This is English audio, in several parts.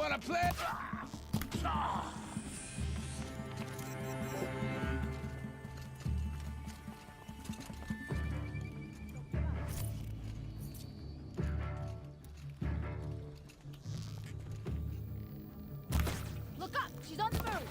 wanna play? Look up! She's on the move!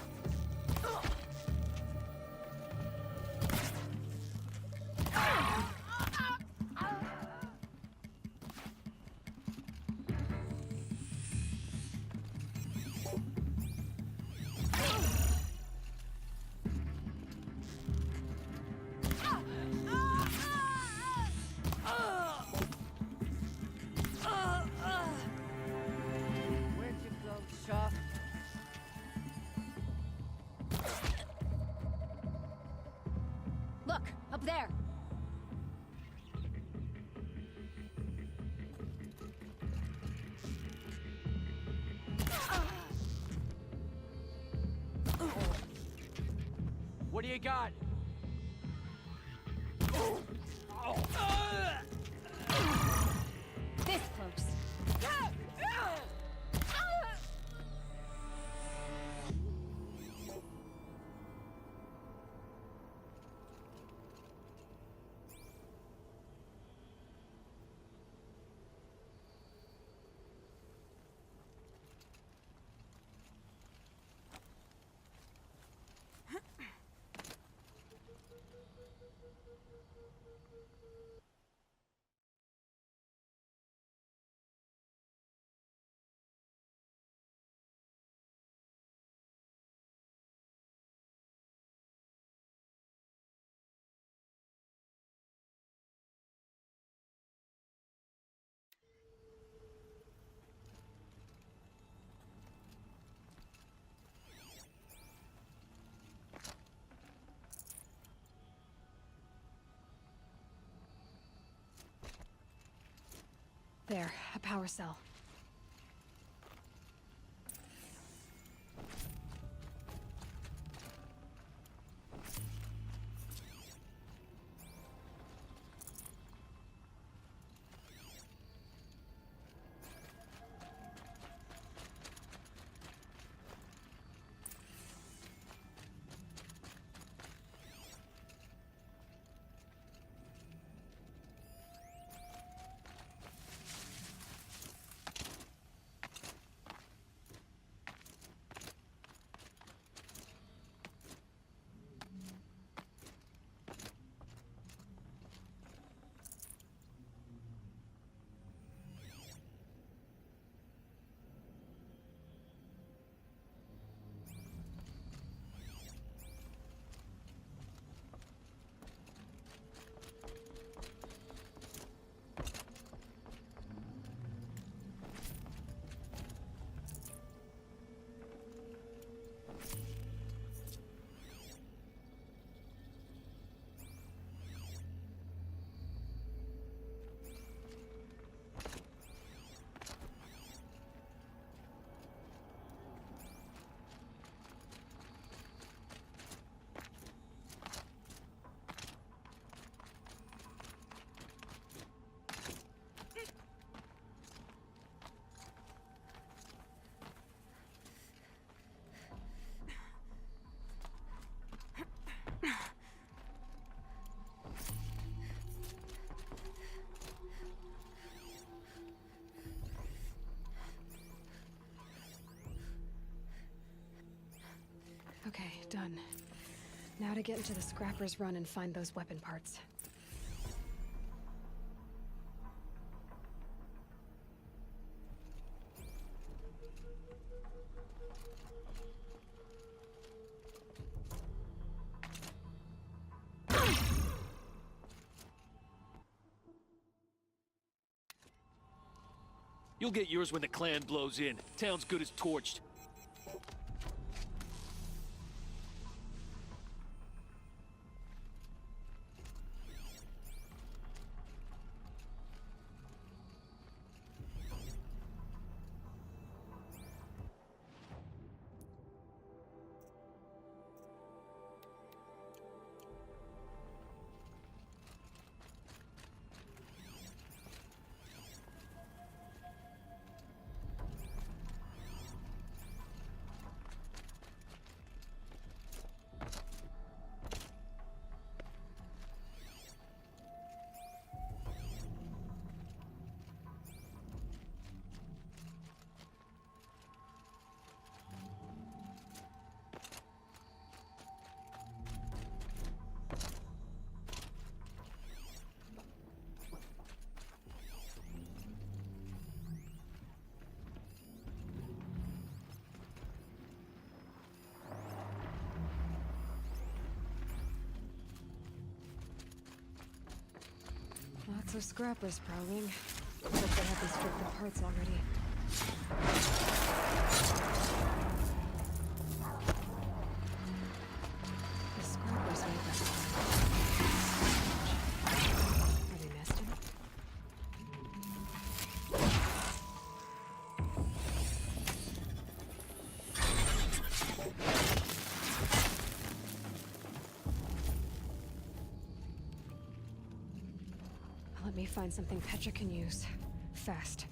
Where'd you go, Shaw? Look! Up there! What do you got? This close. There, a power cell. Okay, done. Now to get into the Scrapper's Run and find those weapon parts. You'll get yours when the clan blows in. Town's good as torched. So scrappers prowling. Hope they haven't stripped the parts already. The scrappers made that sound. Are they nesting? Let me find something Petra can use. Fast.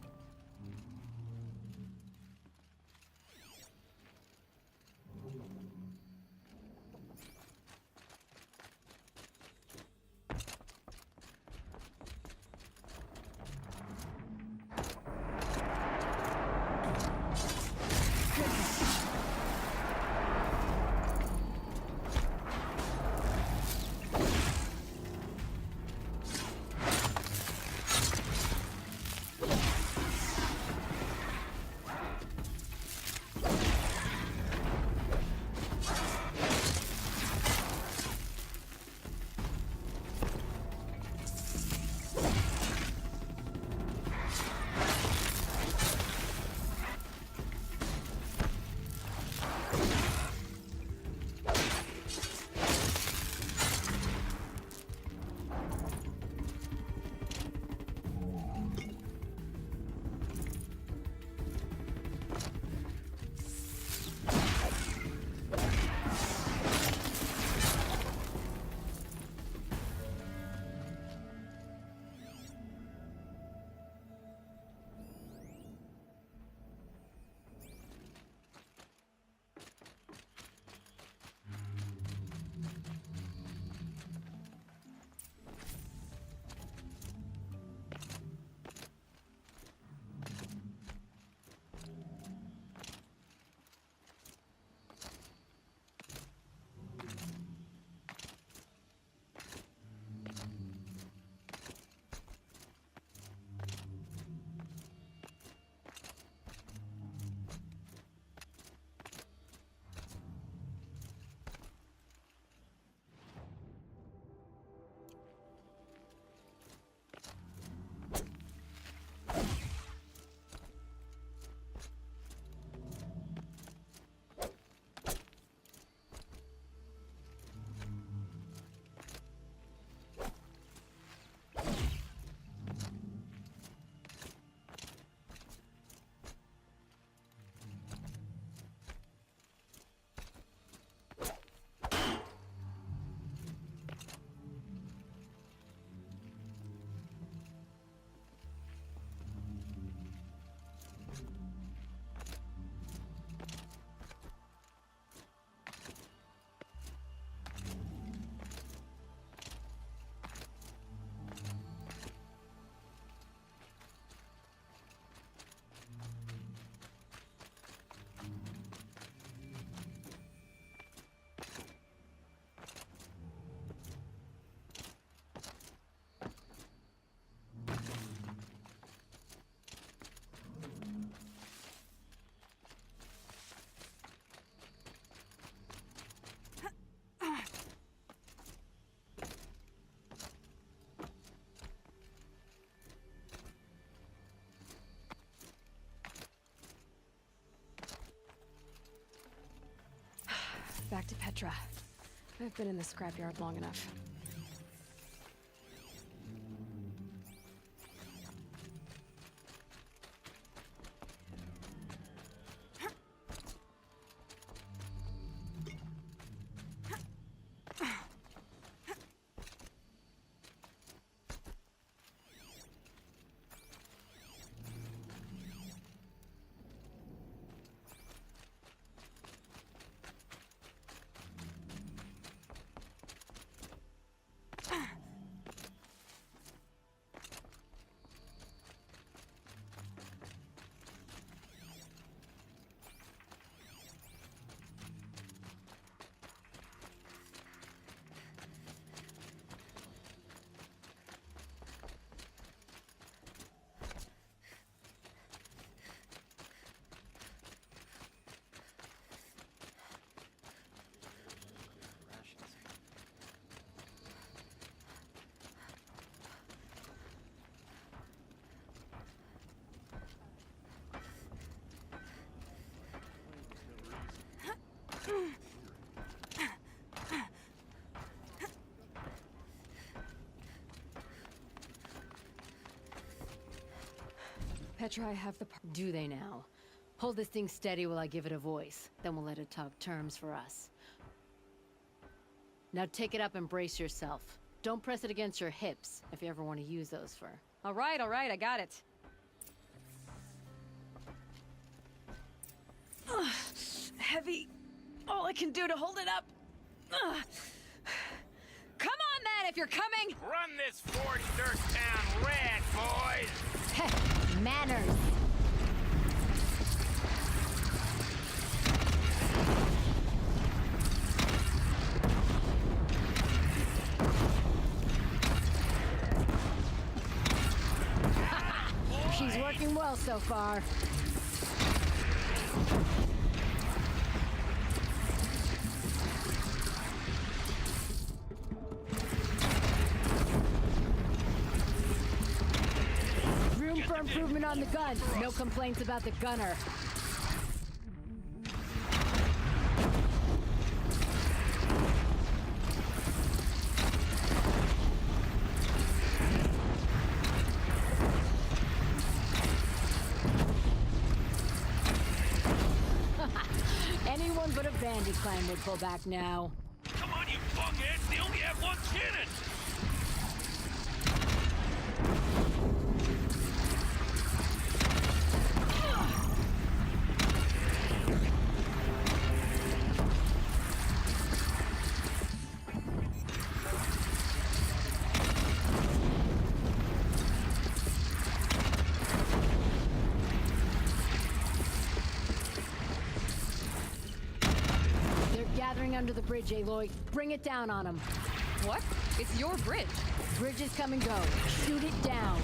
Back to Petra. I've been in the scrapyard long enough. Petra, I have the Do they now? Hold this thing steady while I give it a voice. Then we'll let it talk terms for us. Now take it up and brace yourself. Don't press it against your hips if you ever want to use those for... all right, I got it. Heavy. All I can do to hold it up. Come on, then, if you're coming! Run this forged dirt town red, boys! Heh, manners! She's working well so far. Room for improvement on the gun. No complaints about the gunner. Anyone but a bandit clan would pull back now. Come on, you fuckheads! They only have one cannon! Gathering under the bridge, Aloy. Bring it down on them. What? It's your bridge. Bridges come and go. Shoot it down.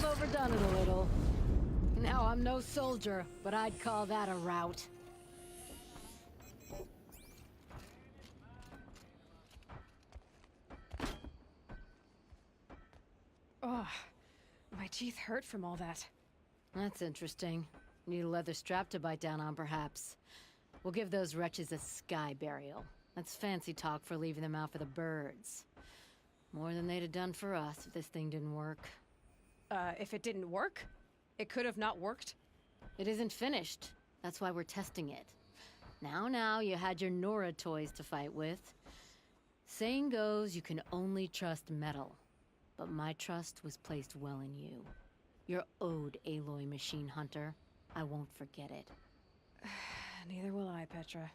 Overdone it a little. Now, I'm no soldier, but I'd call that a rout. Oh, my teeth hurt from all that. That's interesting. Need a leather strap to bite down on, perhaps. We'll give those wretches a sky burial. That's fancy talk for leaving them out for the birds. More than they'd have done for us if this thing didn't work. If it didn't work? It could have not worked? It isn't finished. That's why we're testing it. Now, you had your Nora toys to fight with. Saying goes, you can only trust metal. But my trust was placed well in you. You're owed, Aloy Machine Hunter. I won't forget it. Neither will I, Petra.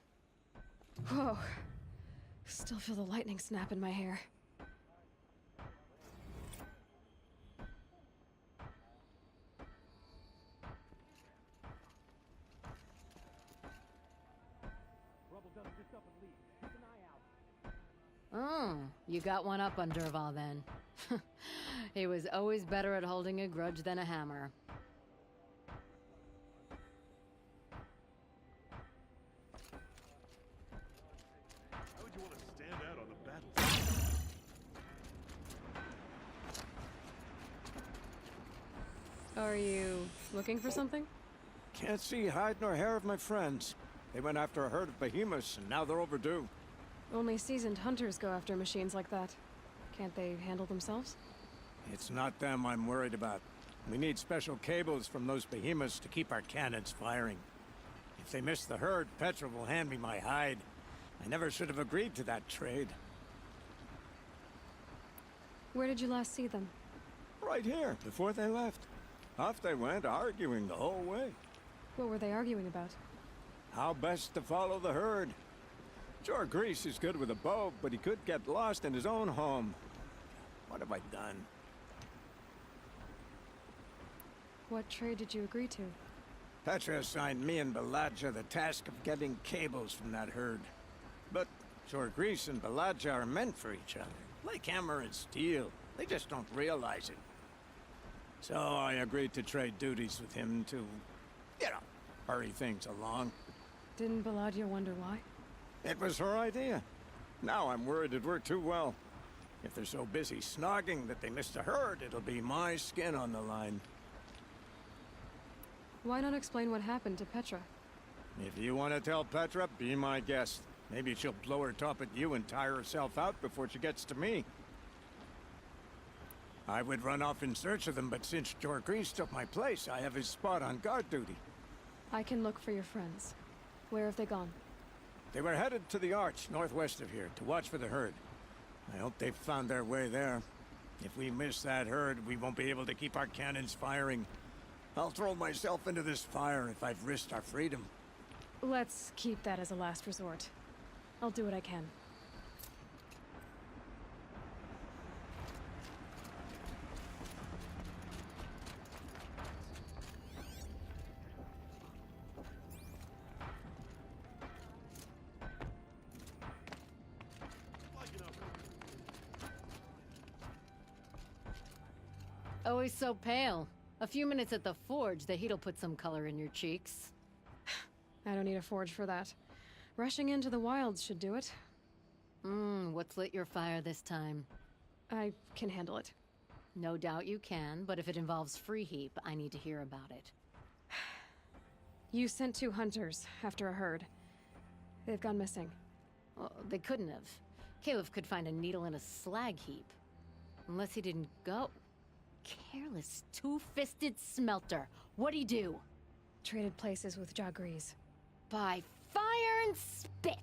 Whoa. Still feel the lightning snap in my hair. Oh, you got one up on Dervahl then. He was always better at holding a grudge than a hammer. How would you want to stand out on the battlefield? Are you looking for something? Can't see hide nor hair of my friends. They went after a herd of behemoths, and now they're overdue. Only seasoned hunters go after machines like that. Can't they handle themselves? It's not them I'm worried about. We need special cables from those behemoths to keep our cannons firing. If they miss the herd, Petra will hand me my hide. I never should have agreed to that trade. Where did you last see them? Right here, before they left. Off they went, arguing the whole way. What were they arguing about? How best to follow the herd. Sure, Grease is good with a bow, but he could get lost in his own home. What have I done? What trade did you agree to? Petra assigned me and Baladja the task of getting cables from that herd. But sure, Grease and Baladja are meant for each other. Like hammer and steel. They just don't realize it. So I agreed to trade duties with him to, you know, hurry things along. Didn't Baladia wonder why? It was her idea. Now I'm worried it worked too well. If they're so busy snogging that they missed a herd, it'll be my skin on the line. Why not explain what happened to Petra? If you want to tell Petra, be my guest. Maybe she'll blow her top at you and tire herself out before she gets to me. I would run off in search of them, but since Jorgrees took my place, I have his spot on guard duty. I can look for your friends. Where have they gone? They were headed to the Arch, northwest of here, to watch for the herd. I hope they've found their way there. If we miss that herd, we won't be able to keep our cannons firing. I'll throw myself into this fire if I've risked our freedom. Let's keep that as a last resort. I'll do what I can. Always so pale. A few minutes at the forge, the heat'll put some color in your cheeks. I don't need a forge for that. Rushing into the wilds should do it. What's lit your fire this time? I can handle it. No doubt you can, but if it involves free heap, I need to hear about it. You sent 2 hunters after a herd. They've gone missing. Well, they couldn't have. Caliph could find a needle in a slag heap. Unless he didn't go. Careless, two-fisted smelter. What'd he do? Traded places with Jorgrees. By fire and spit!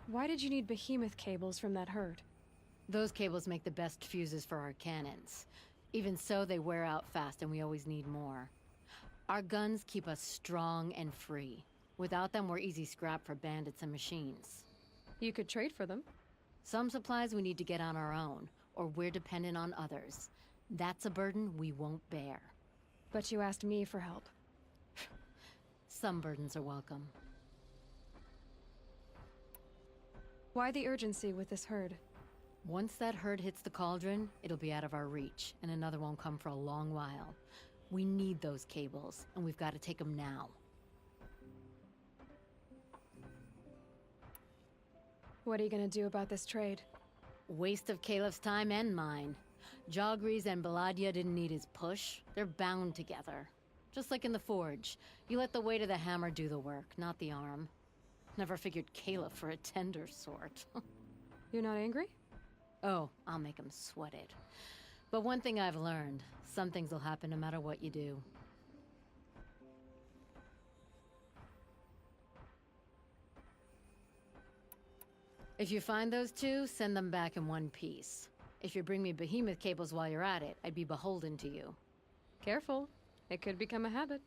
Why did you need behemoth cables from that herd? Those cables make the best fuses for our cannons. Even so, they wear out fast and we always need more. Our guns keep us strong and free. Without them, we're easy scrap for bandits and machines. You could trade for them. Some supplies we need to get on our own, or we're dependent on others. That's a burden we won't bear. But you asked me for help. Some burdens are welcome. Why the urgency with this herd? Once that herd hits the cauldron, it'll be out of our reach, and another won't come for a long while. We need those cables, and we've got to take them now. What are you gonna do about this trade? Waste of Caliph's time and mine. Jorgrees and Baladia didn't need his push. They're bound together. Just like in the forge. You let the weight of the hammer do the work, not the arm. Never figured Caliph for a tender sort. You're not angry? Oh, I'll make him sweat it. But one thing I've learned, some things will happen no matter what you do. If you find those 2, send them back in one piece. If you bring me behemoth cables while you're at it, I'd be beholden to you. Careful. It could become a habit.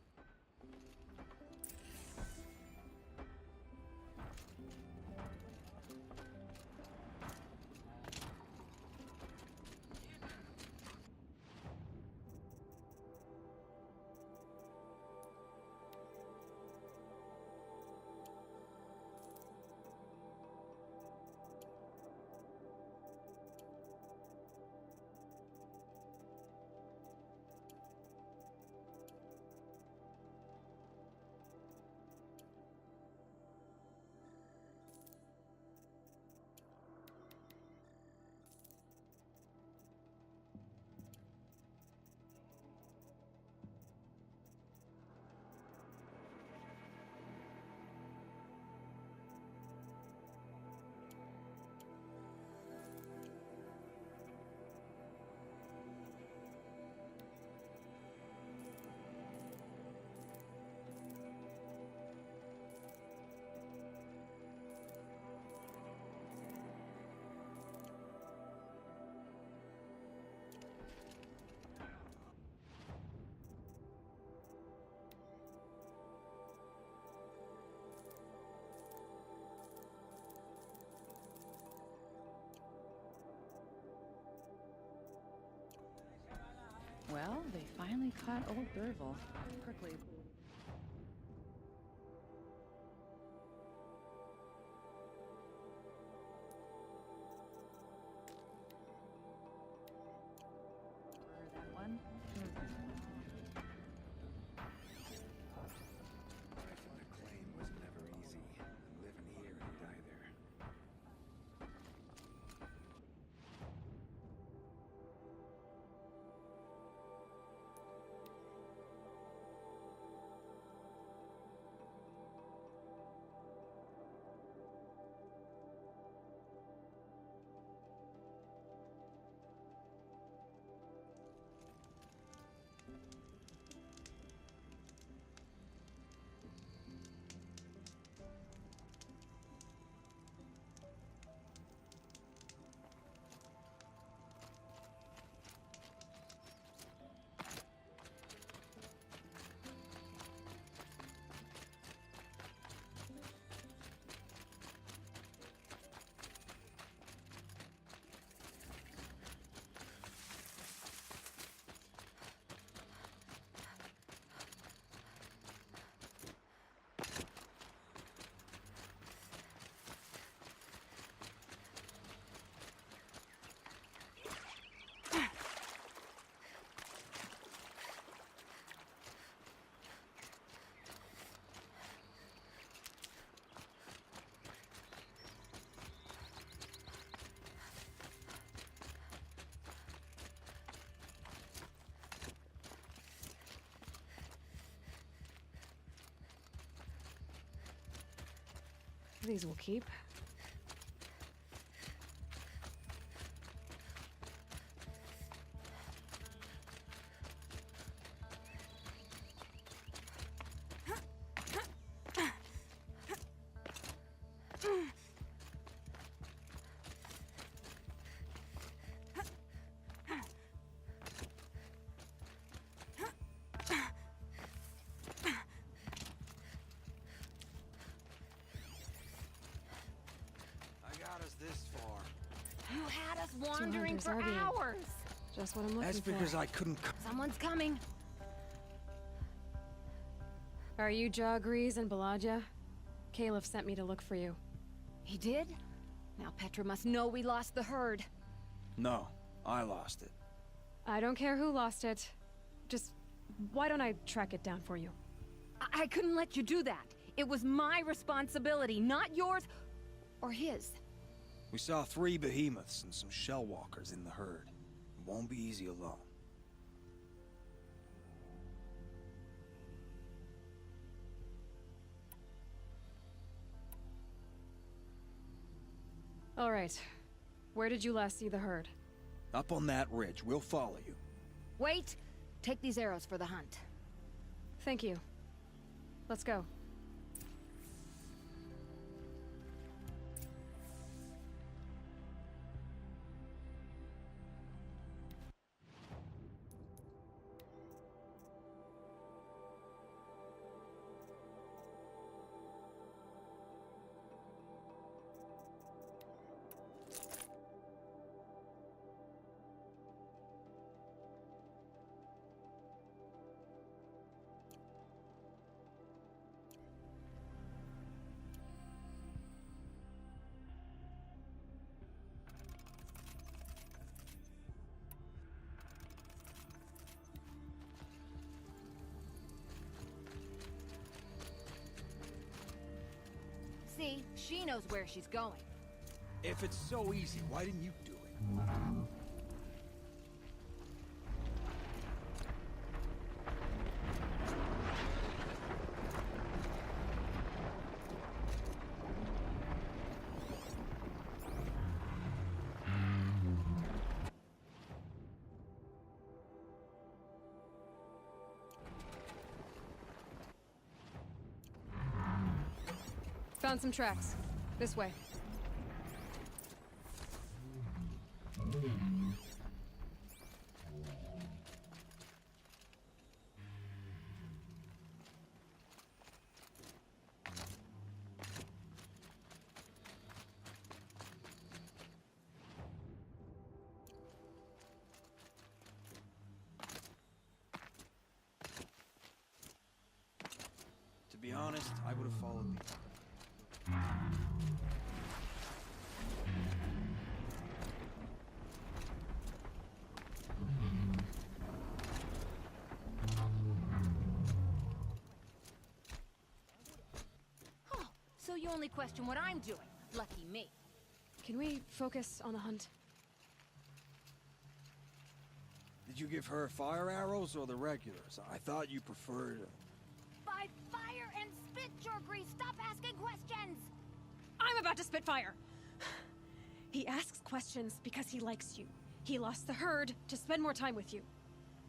Well, they finally caught old Burville. Prickly. These will keep. You had us wandering for Zarbian. hours. Just what I'm looking That's for. because I couldn't. Someone's coming. Are you Jaw Grease and Balaja? Caliph sent me to look for you. He did? Now Petra must know we lost the herd. No, I lost it. I don't care who lost it. Just, why don't I track it down for you? I couldn't let you do that. It was my responsibility, not yours or his. We saw 3 behemoths and some shell walkers in the herd. It won't be easy alone. All right. Where did you last see the herd? Up on that ridge. We'll follow you. Wait! Take these arrows for the hunt. Thank you. Let's go. See, she knows where she's going. If it's so easy, why didn't you do it? Found some tracks. This way. To be honest, I would have followed the... Oh, so you only question what I'm doing. Lucky me. Can we focus on the hunt? Did you give her fire arrows or the regulars? I thought you preferred... By fire and spit, Jorgrease! Stop asking questions! I'm about to spit fire! He asks questions because he likes you. He lost the herd to spend more time with you.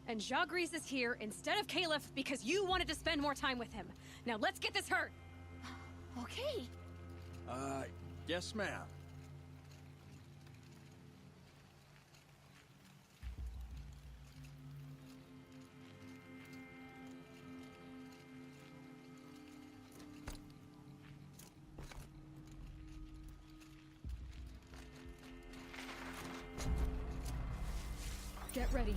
And Jaw Grease is here instead of Caliph because you wanted to spend more time with him. Now let's get this herd! Okay. Yes, ma'am. Get ready.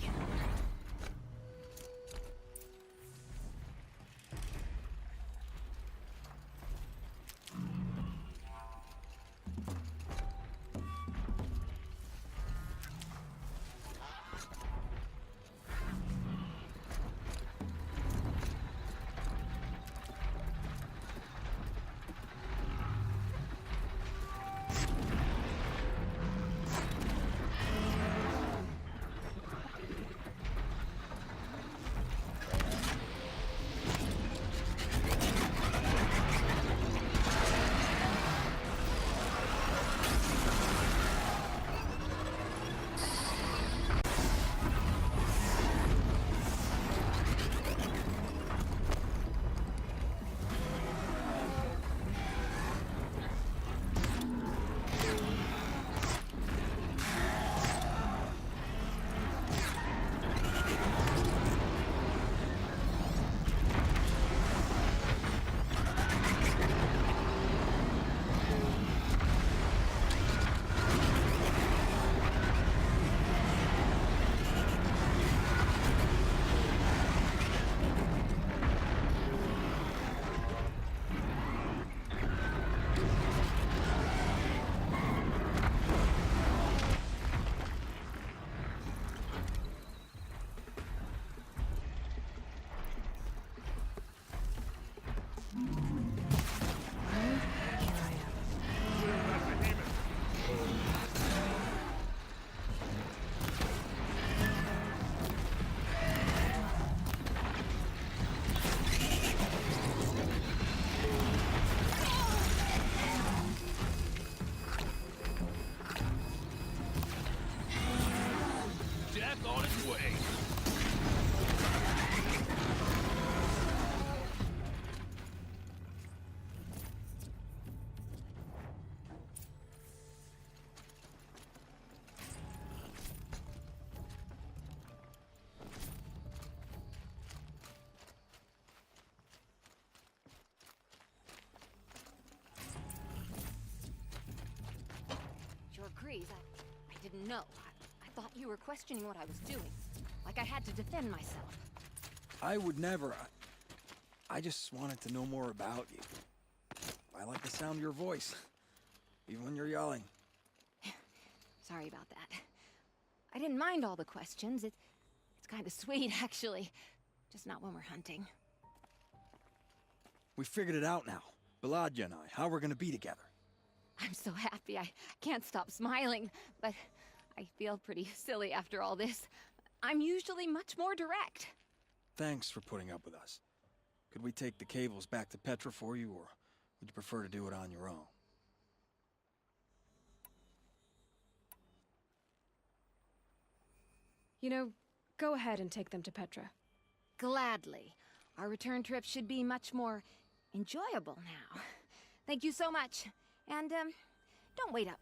didn't know. I thought you were questioning what I was doing. Like I had to defend myself. I would never. I just wanted to know more about you. I like the sound of your voice, even when you're yelling. Sorry about that. I didn't mind all the questions. It's kind of sweet, actually. Just not when we're hunting. We figured it out now. Baladia and I, how we're gonna be together. I'm so happy. I can't stop smiling, but I feel pretty silly after all this. I'm usually much more direct. Thanks for putting up with us. Could we take the cables back to Petra for you, or would you prefer to do it on your own? You know, go ahead and take them to Petra. Gladly. Our return trip should be much more enjoyable now. Thank you so much. And, don't wait up.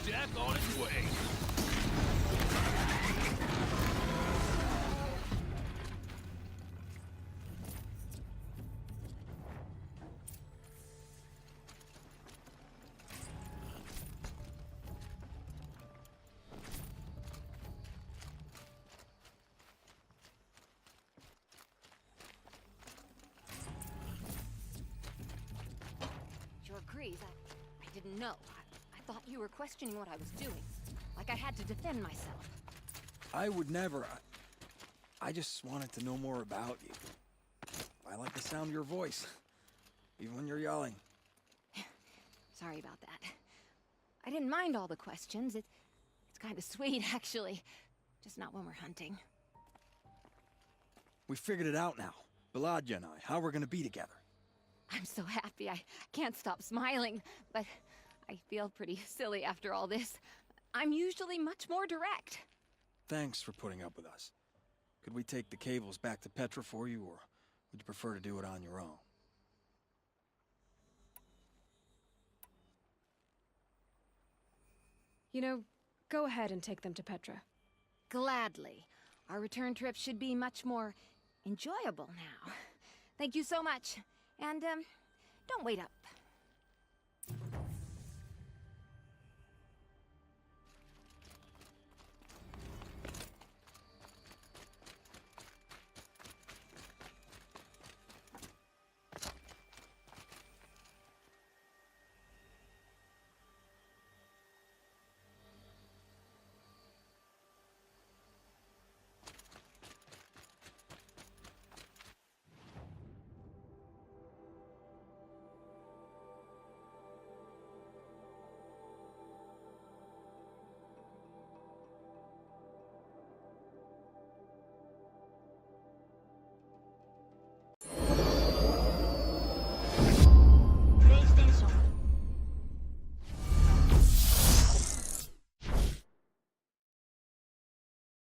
Death on its way. Sure agrees. I didn't know. I thought you were questioning what I was doing. Like I had to defend myself. I would never. I just wanted to know more about you. I like the sound of your voice, even when you're yelling. Sorry about that. I didn't mind all the questions. It's kind of sweet, actually. Just not when we're hunting. We figured it out now. Baladia and I, how we're gonna be together. I'm so happy. I can't stop smiling, but I feel pretty silly after all this. I'm usually much more direct. Thanks for putting up with us. Could we take the cables back to Petra for you, or would you prefer to do it on your own? You know, go ahead and take them to Petra. Gladly. Our return trip should be much more enjoyable now. Thank you so much. And, don't wait up.